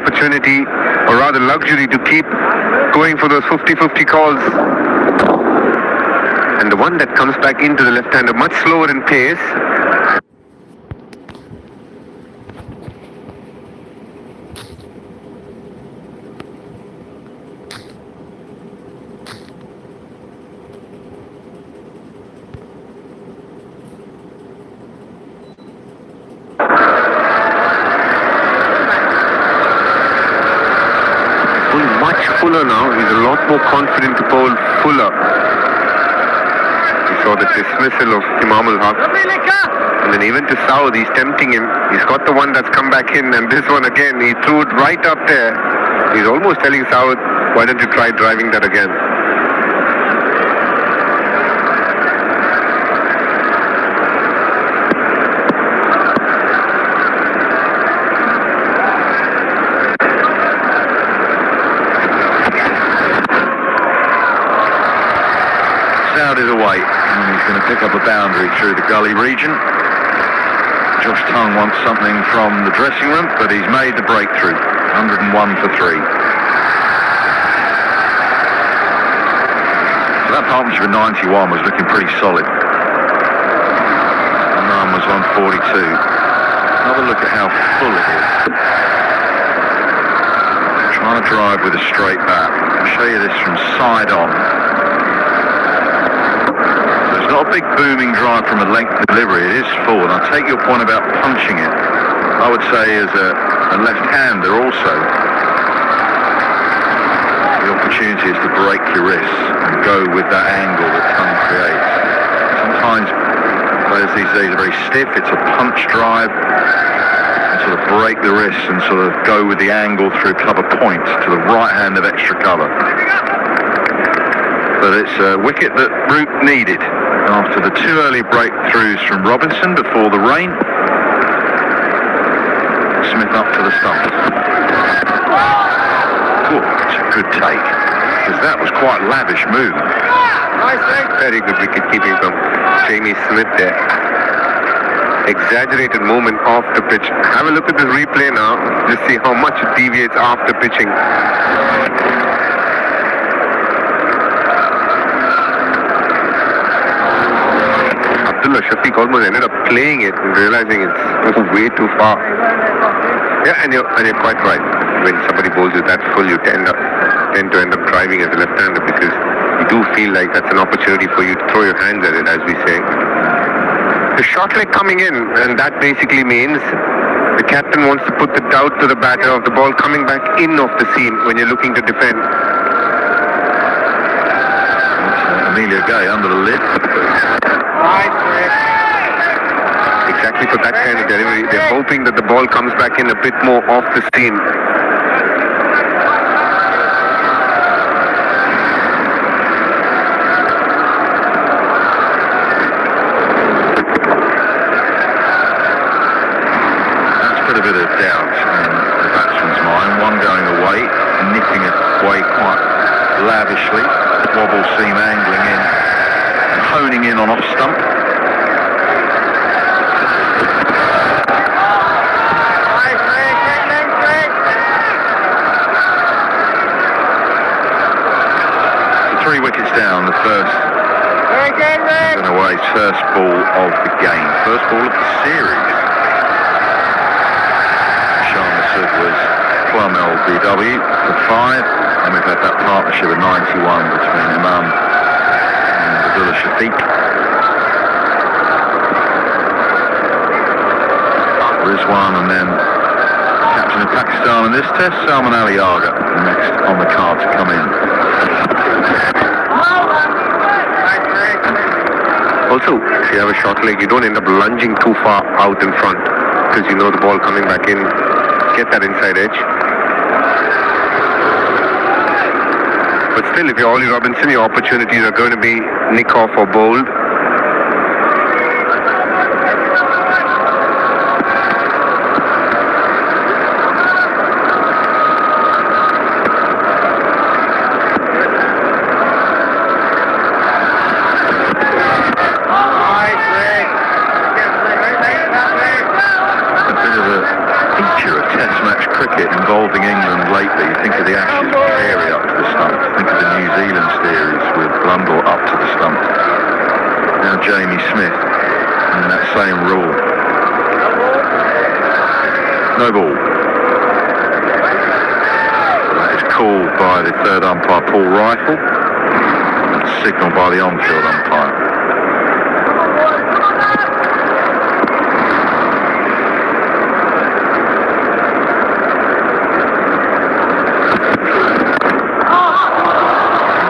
opportunity, or rather luxury, to keep going for those 50-50 calls. And the one that comes back into the left-hander, much slower in pace. Much fuller now. He's a lot more confident to bowl fuller. We saw the dismissal of Imam al-Haq. And then even to Saud, he's tempting him. He's got the one that's come back in, and this one again, he threw it right up there. He's almost telling Saud, why don't you try driving that again? Is away, and he's going to pick up a boundary through the gully region. Josh Tongue wants something from the dressing room, but he's made the breakthrough. 101 for 3. So that partnership at 91 was looking pretty solid. And None was on 42. Have a look at how full it is. Trying to drive with a straight bat. I'll show you this from side on. It's not a big booming drive from a length delivery, it is full, and I take your point about punching it. I would say as a left-hander also, the opportunity is to break your wrists and go with that angle that Tongue creates. Sometimes players these days are very stiff, it's a punch drive, and sort of break the wrists and sort of go with the angle through cover point to the right hand of extra cover. But it's a wicket that Root needed after the 2 early breakthroughs from Robinson before the rain. Smith up to the stump. Oh, it's a good take, because that was quite lavish move. Very good wicket keeping from Jamie Smith there. Exaggerated movement off the pitch. Have a look at this replay now. Just see how much it deviates after pitching. Abdullah Shafiq almost ended up playing it and realizing it's way too far. Yeah, and you're quite right. When somebody bowls you that full, you tend to end up driving as a left-hander, because you do feel like that's an opportunity for you to throw your hands at it, as we say. The short leg coming in, and that basically means the captain wants to put the doubt to the batter of the ball coming back in off the seam when you're looking to defend. Amelia Gay under the lip. Exactly for that kind of delivery. They're hoping that the ball comes back in a bit more off the seam. That's put a bit of doubt in the batsman's mind. One going away, nipping it away quite lavishly. Wobble seam angling in, honing in on off stump. So 3 wickets down, the first away, first ball of the game, first ball of the series. Sean Masood was plum LBW for 5, and we've had that partnership of 91 between Imam and Abdullah Shafiq. Rizwan, and then captain of Pakistan in this test, Salman Ali Agha, next on the card to come in. Also, if you have a short leg, you don't end up lunging too far out in front, because you know the ball coming back in. Get that inside edge. But still, if you're Ollie Robinson, your opportunities are going to be nick off or bowled. involving England lately. You think of the Ashes with Carey up to the stump. Think of the New Zealand series with Blundell up to the stump. Now Jamie Smith and that same rule. No ball. That is called by the third umpire, Paul Rifle. That's signalled by the on-field umpire.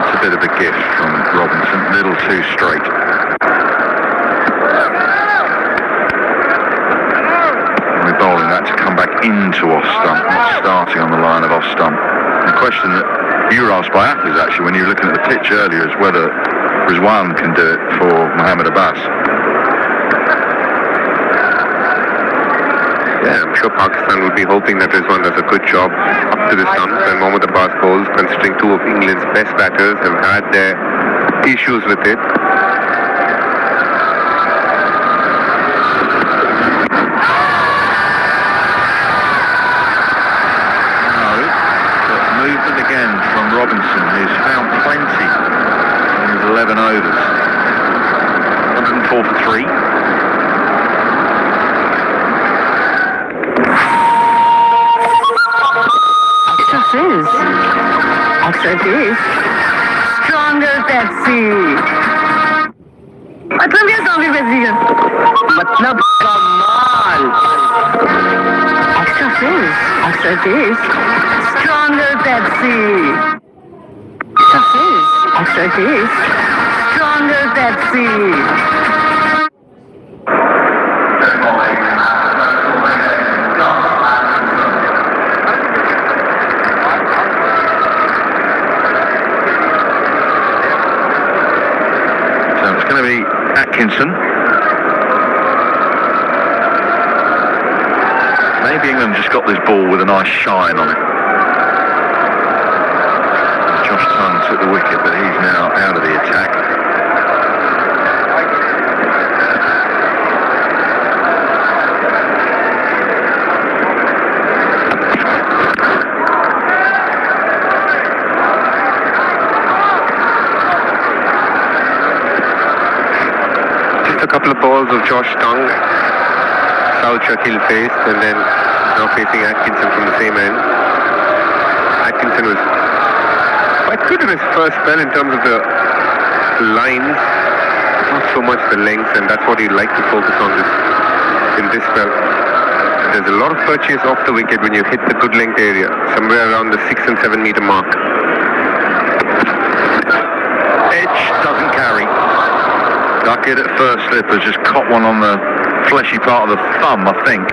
It's a bit of a gift from Robinson, a little too straight. We're bowling that to come back into off stump, not starting on the line of off stump. The question that you were asked by athletes actually when you were looking at the pitch earlier is whether Rizwan can do it for Mohammad Abbas. Yeah, I'm sure Pakistan would be hoping that Rizwan does a good job up to the stumps, and Mohammad Abbas bowls, considering two of England's best batters have had their issues with it. From Robinson, who's found plenty in his 11 overs. 104 for 3. Extra fizz. Extra fizz. Stronger Pepsi. मतलब ये coffee Pepsi का मतलब कमाल. Extra fizz. Extra fizz. Stronger Pepsi. Extra fizz. Extra fizz. Stronger Pepsi. So it's going to be Atkinson. Maybe England just got this ball with a nice shine on it. Josh Tongue took the wicket, but he's now out of the attack. Just a couple of balls of Josh Tongue. South Shakil faced, and then now facing Atkinson from the same end. Atkinson was quite good in his first spell in terms of the lines, not so much the length, and that's what he'd like to focus on in this spell. There's a lot of purchase off the wicket when you hit the good length area, somewhere around the 6 and 7 meter mark. Edge doesn't carry. Duckett at first slip has just caught one on the fleshy part of the thumb, I think.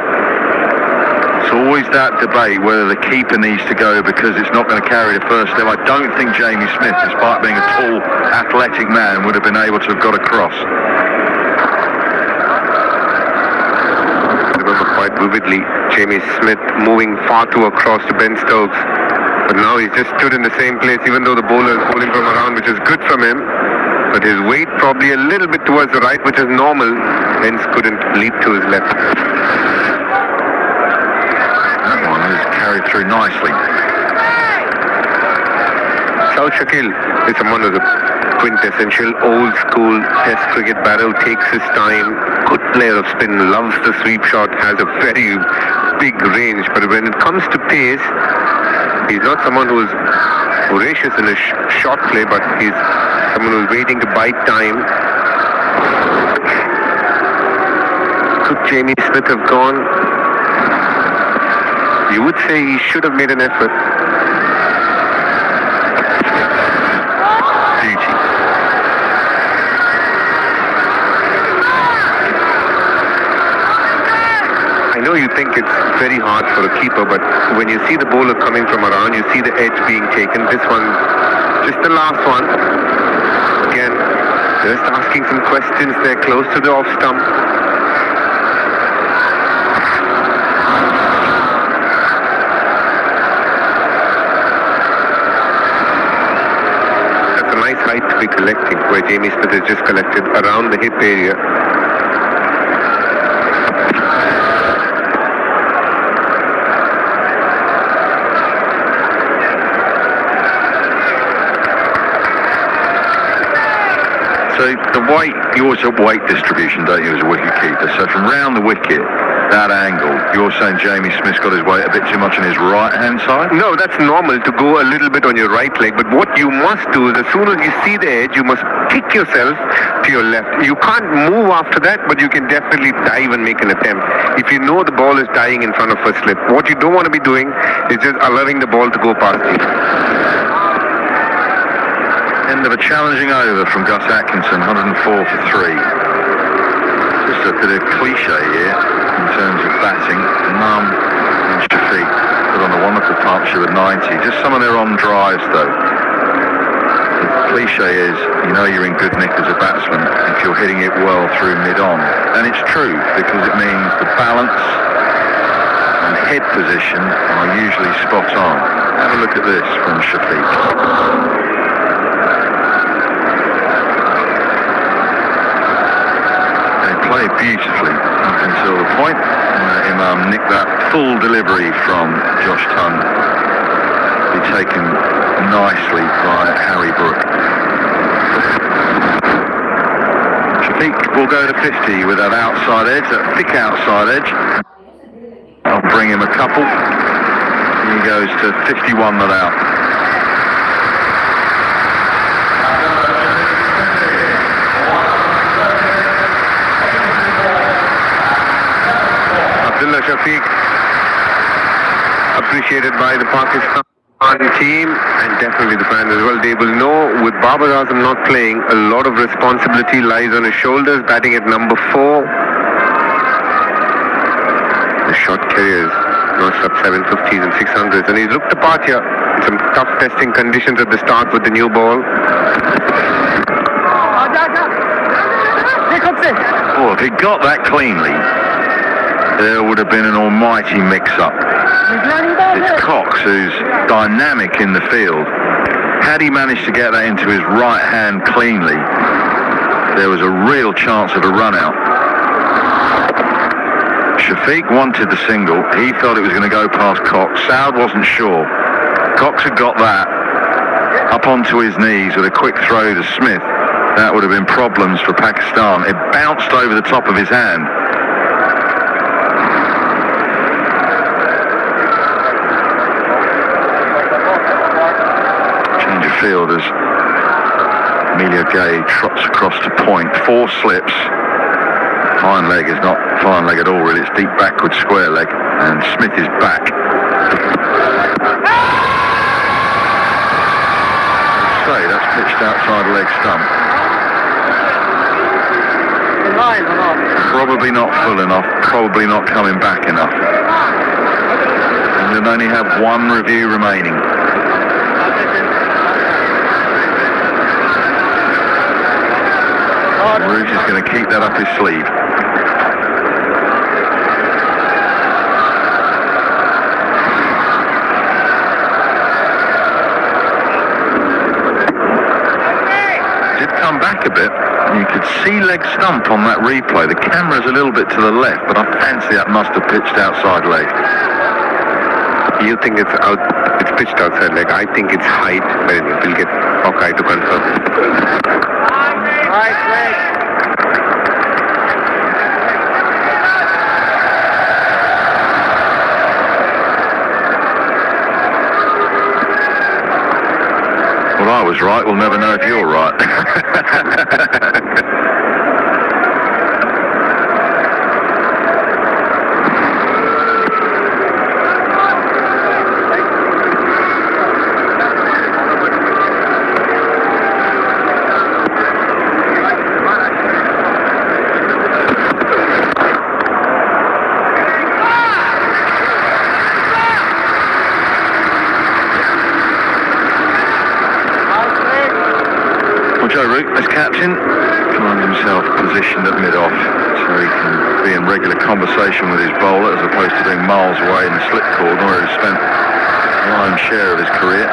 It's always that debate whether the keeper needs to go because it's not going to carry the first step. I don't think Jamie Smith, despite being a tall, athletic man, would have been able to have got across. I remember quite vividly Jamie Smith moving far too across to Ben Stokes, but now he's just stood in the same place even though the bowler is bowling from around, which is good from him, but his weight probably a little bit towards the right, which is normal, hence couldn't leap to his left. Carried through nicely. South Shakil is someone who's a quintessential old school test cricket batter, takes his time, good player of spin, loves the sweep shot, has a very big range, but when it comes to pace, he's not someone who's voracious in his shot play, but he's someone who's waiting to bite time. Could Jamie Smith have gone? You would say he should have made an effort. Duty. I know you think it's very hard for a keeper, but when you see the bowler coming from around, you see the edge being taken. This one, just the last one. Again, just asking some questions there, close to the off stump. Height to be collecting, where Jamie Smith has just collected around the hip area. So the weight, you always have weight distribution, don't you, as a wicket keeper? So from round the wicket, that angle, you're saying Jamie Smith's got his weight a bit too much on his right-hand side? No, that's normal to go a little bit on your right leg, but what you must do is as soon as you see the edge, you must kick yourself to your left. You can't move after that, but you can definitely dive and make an attempt. If you know the ball is dying in front of a slip, what you don't want to be doing is just allowing the ball to go past you. End of a challenging over from Gus Atkinson, 104 for 3. Just a bit of cliche here in terms of batting. Mum and Shafiq put on a wonderful partnership at 90. Just some of their on drives though. The cliche is, you know you're in good nick as a batsman if you're hitting it well through mid-on. And it's true, because it means the balance and head position are usually spot on. Have a look at this from Shafiq. Played beautifully up until the point Imam nicked that full delivery from Josh Tunn. Be taken nicely by Harry Brook. Shafiq will go to 50 with that outside edge, that thick outside edge. I'll bring him a couple. He goes to 51 not out. Abdullah Shafiq, appreciated by the Pakistan team and definitely the fans as well. They will know with Babar Azam not playing, a lot of responsibility lies on his shoulders, batting at number 4. The short careers, non-stop 750s and 600s, and he's looked the part here. Some tough testing conditions at the start with the new ball. Oh, if he got that cleanly, there would have been an almighty mix-up. It's Cox who's dynamic in the field. Had he managed to get that into his right hand cleanly, there was a real chance of a run-out. Shafiq wanted the single. He thought it was going to go past Cox. Saud wasn't sure. Cox had got that up onto his knees with a quick throw to Smith. That would have been problems for Pakistan. It bounced over the top of his hand. Field as Amelia Gay trots across to point. 4 slips. Fine leg is not fine leg at all really. It's deep backward square leg, and Smith is back. Say that's pitched outside leg stump. Probably not full enough. Probably not coming back enough. And they'll only have 1 review remaining. Rouge is going to keep that up his sleeve. Did come back a bit. You could see leg stump on that replay. The camera's a little bit to the left, but I fancy that must have pitched outside leg. You think it's out? It's pitched outside leg. I think it's height, but we'll get Hawkeye to confirm. Right leg. Well, I was right. We'll never know if you're right. Joe Root, as captain, finds himself positioned at mid-off so he can be in regular conversation with his bowler as opposed to being miles away in the slip cordon where he's spent the lion's share of his career.